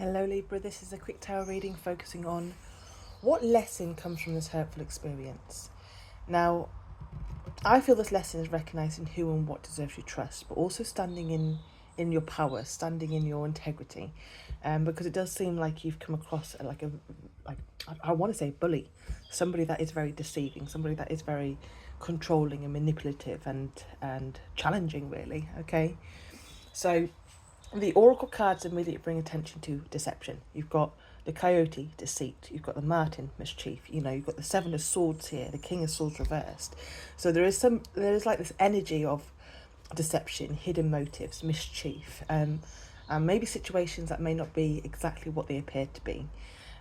Hello Libra, this is a quick tarot reading focusing on what lesson comes from this hurtful experience. Now, I feel this lesson is recognising who and what deserves your trust, but also standing in your power, standing in your integrity, because it does seem like you've come across I want to say bully, somebody that is very deceiving, somebody that is very controlling and manipulative and challenging, really. Okay, so the oracle cards immediately bring attention to deception. You've got the coyote, deceit. You've got the martin, mischief. You've got the seven of swords here, the king of swords reversed. So there is like this energy of deception, hidden motives, mischief, and maybe situations that may not be exactly what they appear to be.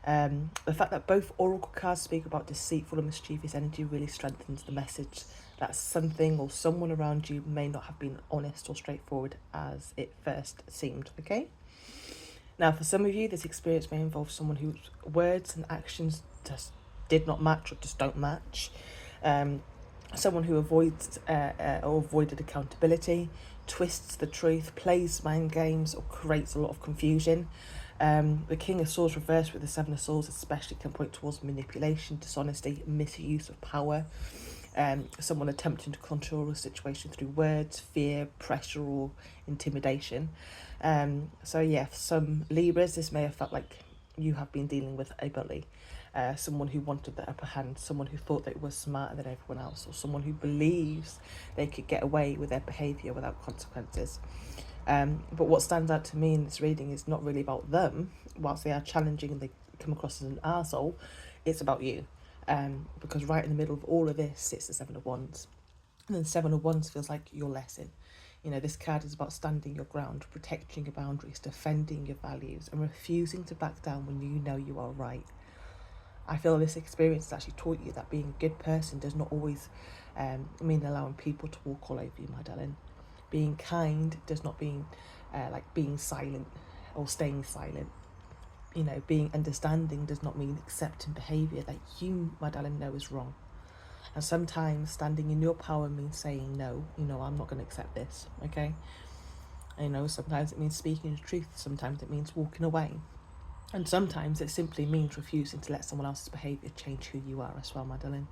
The fact that both oracle cards speak about deceitful and mischievous energy really strengthens the message that something or someone around you may not have been honest or straightforward as it first seemed. Okay, now for some of you this experience may involve someone whose words and actions just did not match or just don't match, someone who avoids or avoided accountability, twists the truth, plays mind games, or creates a lot of confusion. The King of Swords reversed with the Seven of Swords especially can point towards manipulation, dishonesty, misuse of power. Someone attempting to control a situation through words, fear, pressure, or intimidation. So yeah, for some Libras, this may have felt like you have been dealing with a bully. Someone who wanted the upper hand, someone who thought they were smarter than everyone else, or someone who believes they could get away with their behaviour without consequences. But what stands out to me in this reading is not really about them, whilst they are challenging and they come across as an arsehole, it's about you. Because right in the middle of all of this sits the Seven of Wands. And then Seven of Wands feels like your lesson. This card is about standing your ground, protecting your boundaries, defending your values, and refusing to back down when you know you are right. I feel this experience has actually taught you that being a good person does not always mean allowing people to walk all over you, my darling. Being kind does not mean like being silent or staying silent. Being understanding does not mean accepting behaviour that you, my darling, know is wrong. And sometimes standing in your power means saying no, I'm not going to accept this, okay? Sometimes it means speaking the truth, sometimes it means walking away. And sometimes it simply means refusing to let someone else's behaviour change who you are as well, my darling.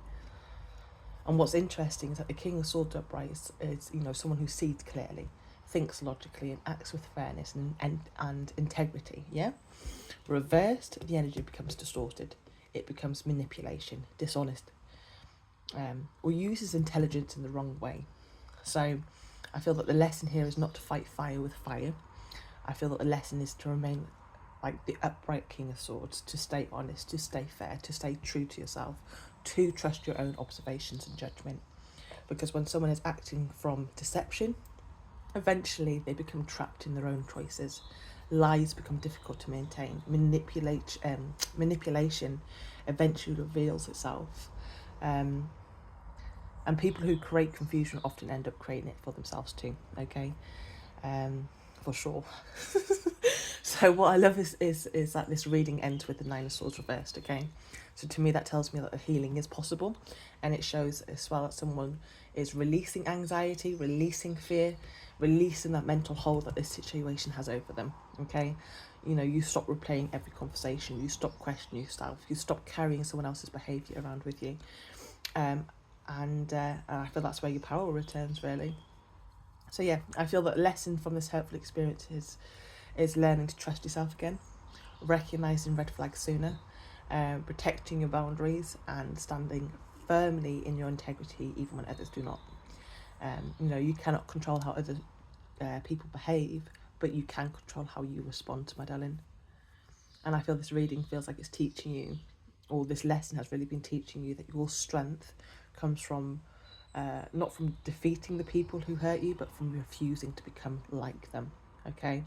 And what's interesting is that the King of Swords upright is someone who sees clearly, thinks logically, and acts with fairness and integrity, yeah? Reversed, the energy becomes distorted. It becomes manipulation, dishonest, or uses intelligence in the wrong way. So I feel that the lesson here is not to fight fire with fire. I feel that the lesson is to remain like the upright King of Swords, to stay honest, to stay fair, to stay true to yourself, to trust your own observations and judgment. Because when someone is acting from deception, eventually they become trapped in their own choices. Lies become difficult to maintain. Manipulation eventually reveals itself. And people who create confusion often end up creating it for themselves too, okay? For sure. So what I love is that this reading ends with the Nine of Swords reversed, okay? So to me that tells me that the healing is possible, and it shows as well that someone is releasing anxiety, releasing fear, releasing that mental hold that this situation has over them, okay? You stop replaying every conversation, you stop questioning yourself, you stop carrying someone else's behaviour around with you. And I feel that's where your power returns, really. So yeah, I feel that a lesson from this hurtful experience is learning to trust yourself again, recognising red flags sooner, protecting your boundaries, and standing firmly in your integrity even when others do not. You cannot control how other people behave, but you can control how you respond, to my darling. And I feel this reading feels like it's teaching you, or this lesson has really been teaching you, that your strength comes from not from defeating the people who hurt you, but from refusing to become like them, okay?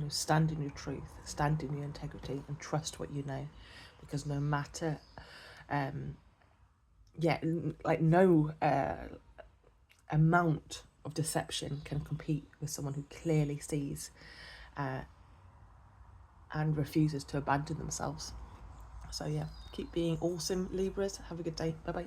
Stand in your truth, stand in your integrity, and trust what you know, because no matter no amount of deception can compete with someone who clearly sees and refuses to abandon themselves. So yeah, keep being awesome, Libras. Have a good day. Bye bye.